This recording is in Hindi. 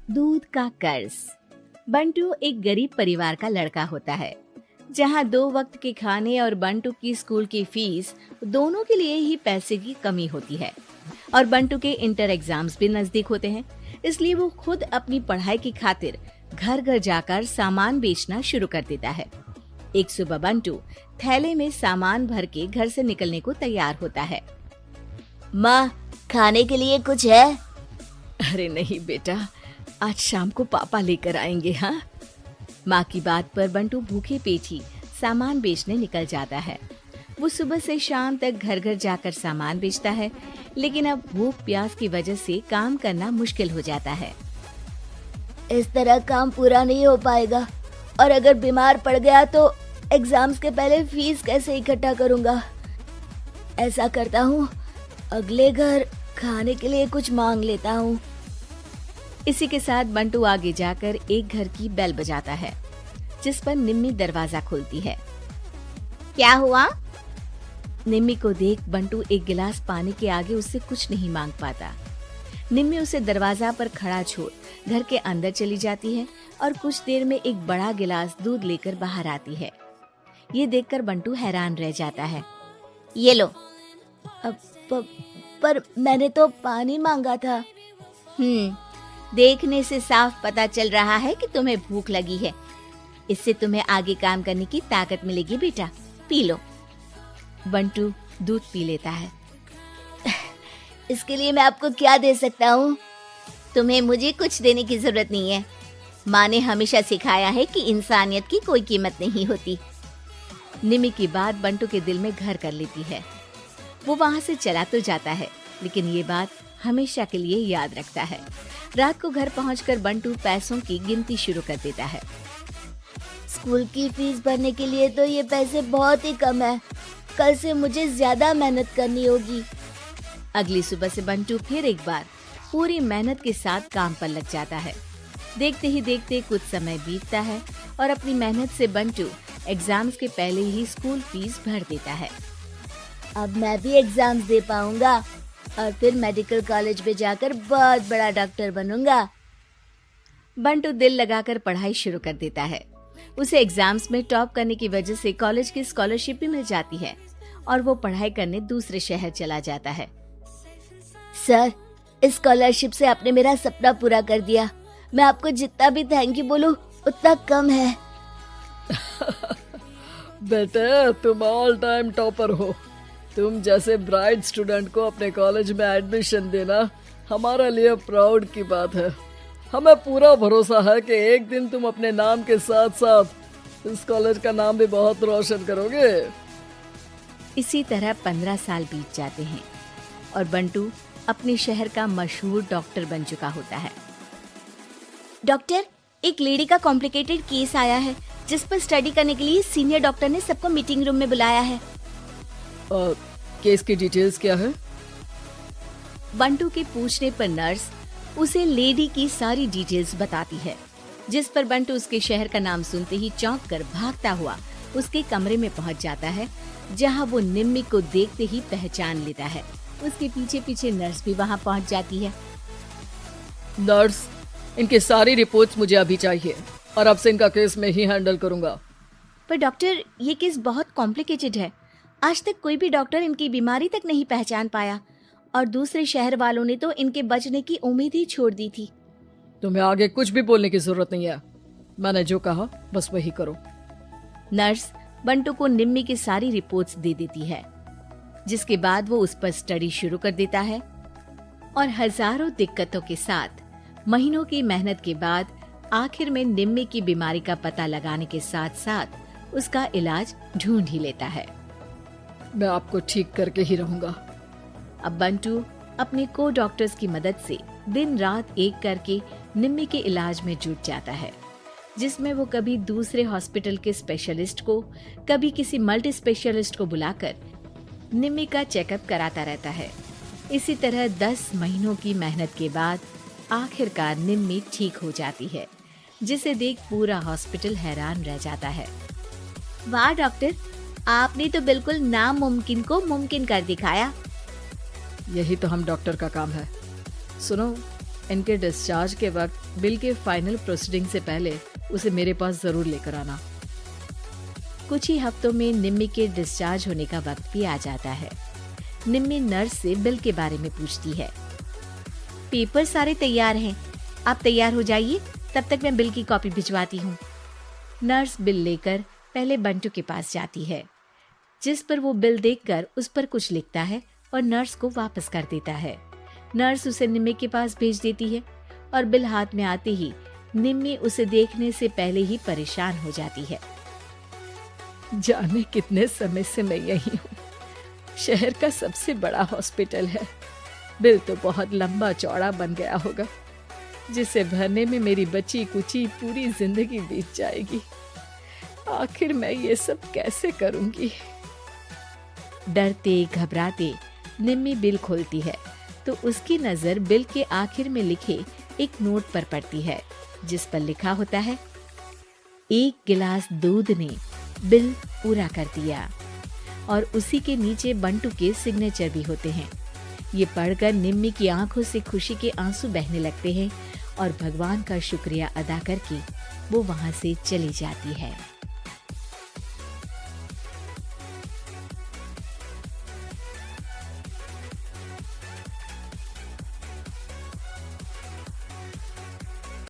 दूध का कर्ज। बंटू एक गरीब परिवार का लड़का होता है, जहाँ 2 वक्त के खाने और बंटू की स्कूल की फीस दोनों के लिए ही पैसे की कमी होती है। और बंटू के इंटर एग्जाम्स भी नजदीक होते हैं, इसलिए वो खुद अपनी पढ़ाई की खातिर घर घर जाकर सामान बेचना शुरू कर देता है। एक सुबह बंटू थैले में सामान भर के घर से निकलने को तैयार होता है। माँ, खाने के लिए कुछ है? अरे नहीं बेटा, आज शाम को पापा लेकर आएंगे। हाँ, माँ की बात पर बंटू भूखे पेट ही सामान बेचने निकल जाता है। वो सुबह से शाम तक घर घर जाकर सामान बेचता है, लेकिन अब भूख प्यास की वजह से काम करना मुश्किल हो जाता है। इस तरह काम पूरा नहीं हो पाएगा, और अगर बीमार पड़ गया तो एग्जाम्स के पहले फीस कैसे इकट्ठा करूँगा? ऐसा करता हूँ, अगले घर खाने के लिए कुछ मांग लेता हूँ। इसी के साथ बंटू आगे जाकर एक घर की बेल बजाता है, जिस पर निम्मी दरवाजा खोलती है। क्या हुआ? निम्मी को देख बंटू एक गिलास पानी के आगे उससे कुछ नहीं मांग पाता। निम्मी उसे दरवाजा पर खड़ा छोड़ घर के अंदर चली जाती है और कुछ देर में एक बड़ा गिलास दूध लेकर बाहर आती है। ये देखकर बंटू हैरान रह जाता है। ये लो। पर मैंने तो पानी मांगा था। देखने से साफ पता चल रहा है कि तुम्हें भूख लगी है। इससे तुम्हें आगे काम करने की ताकत मिलेगी बेटा, पी लो। बंटू दूध पी लेता है। इसके लिए मैं आपको क्या दे सकता हूँ? तुम्हें मुझे कुछ देने की जरूरत नहीं है। माँ ने हमेशा सिखाया है कि इंसानियत की कोई कीमत नहीं होती। निम्मी की बात बंटू के दिल में घर कर लेती है। वो वहाँ से चला तो जाता है, लेकिन ये बात हमेशा के लिए याद रखता है। रात को घर पहुंचकर बंटू पैसों की गिनती शुरू कर देता है। स्कूल की फीस भरने के लिए तो ये पैसे बहुत ही कम है। कल से मुझे ज्यादा मेहनत करनी होगी। अगली सुबह से बंटू फिर एक बार पूरी मेहनत के साथ काम पर लग जाता है। देखते ही देखते कुछ समय बीतता है और अपनी मेहनत से बंटू एग्जाम्स के पहले ही स्कूल फीस भर देता है। अब मैं भी एग्जाम्स दे पाऊंगा और फिर मेडिकल कॉलेज में जाकर बहुत बड़ा डॉक्टर बनूंगा। बंटू दिल लगाकर पढ़ाई शुरू कर देता है। उसे एग्जाम्स में टॉप करने की वजह से कॉलेज की स्कॉलरशिप भी मिल जाती है और वो पढ़ाई करने दूसरे शहर चला जाता है। सर, इस स्कॉलरशिप से आपने मेरा सपना पूरा कर दिया। मैं आपको जितना भी थैंक यू बोलूं उतना कम है। बेटे, तुम ऑल टाइम टॉपर हो। तुम जैसे ब्राइट स्टूडेंट को अपने कॉलेज में एडमिशन देना हमारे लिए प्राउड की बात है। हमें पूरा भरोसा है कि एक दिन तुम अपने नाम के साथ साथ इस कॉलेज का नाम भी बहुत रोशन करोगे। इसी तरह 15 साल बीत जाते हैं और बंटू अपने शहर का मशहूर डॉक्टर बन चुका होता है। डॉक्टर, एक लेडी का कॉम्प्लिकेटेड केस आया है, जिस पर स्टडी करने के लिए सीनियर डॉक्टर ने सबको मीटिंग रूम में बुलाया है। केस की डिटेल्स क्या है? बंटू के पूछने पर नर्स उसे लेडी की सारी डिटेल्स बताती है, जिस पर बंटू उसके शहर का नाम सुनते ही चौंक कर भागता हुआ उसके कमरे में पहुंच जाता है, जहां वो निम्मी को देखते ही पहचान लेता है। उसके पीछे पीछे नर्स भी वहां पहुंच जाती है। नर्स, इनकी सारी रिपोर्ट्स मुझे अभी चाहिए और अब से इनका केस मैं ही हैंडल करूंगा। पर डॉक्टर, ये केस बहुत कॉम्प्लिकेटेड है। आज तक कोई भी डॉक्टर इनकी बीमारी तक नहीं पहचान पाया और दूसरे शहर वालों ने तो इनके बचने की उम्मीद ही छोड़ दी थी। तुम्हें आगे कुछ भी बोलने की जरूरत नहीं है। मैंने जो कहा बस वही करो। नर्स बंटू को निम्मी की सारी रिपोर्ट्स दे देती है, जिसके बाद वो उस पर स्टडी शुरू कर देता है और हजारों दिक्कतों के साथ महीनों की मेहनत के बाद आखिर में निम्मी की बीमारी का पता लगाने के साथ साथ उसका इलाज ढूंढ ही लेता है। मैं आपको ठीक करके ही रहूंगा। अब बंटू अपने को डॉक्टर्स की मदद से दिन रात एक करके निम्मी के इलाज में जुट जाता है, जिसमें वो कभी दूसरे हॉस्पिटल के स्पेशलिस्ट को, कभी किसी मल्टी स्पेशलिस्ट को बुलाकर निम्मी का चेकअप कराता रहता है। इसी तरह 10 महीनों की मेहनत के बाद आखिरकार निम्मी ठीक हो जाती है, जिसे देख पूरा हॉस्पिटल हैरान रह जाता है। वाह डॉक्टर, आपने तो बिल्कुल नामुमकिन को मुमकिन कर दिखाया। यही तो हम डॉक्टर का काम है। सुनो, इनके डिस्चार्ज के वक्त बिल के फाइनल प्रोसीडिंग से पहले उसे मेरे पास जरूर लेकर आना। कुछ ही हफ्तों में निम्मी के डिस्चार्ज होने का वक्त भी आ जाता है। निम्मी नर्स से बिल के बारे में पूछती है। पेपर सारे तैयार हैं, आप तैयार हो जाइए, तब तक मैं बिल की कॉपी भिजवाती हूँ। नर्स बिल लेकर पहले बंटू के पास जाती है, जिस पर वो बिल देखकर उस पर कुछ लिखता है और नर्स को वापस कर देता है। नर्स उसे निम्मी के पास भेज देती है और बिल हाथ में आते ही निम्मी उसे देखने से पहले ही परेशान हो जाती है। जाने कितने समय से मैं यही हूँ। शहर का सबसे बड़ा हॉस्पिटल है। बिल तो बहुत लंबा चौड़ा बन गया होगा, जिसे भरने में मेरी बची कुची पूरी जिंदगी बीत जाएगी। आखिर मैं ये सब कैसे करूंगी? डरते घबराते निम्मी बिल खोलती है तो उसकी नजर बिल के आखिर में लिखे एक नोट पर पड़ती है, जिस पर लिखा होता है, 1 गिलास दूध ने बिल पूरा कर दिया। और उसी के नीचे बंटू के सिग्नेचर भी होते हैं। ये पढ़कर निम्मी की आंखों से खुशी के आंसू बहने लगते हैं और भगवान का शुक्रिया अदा करके वो वहां से चली जाती है।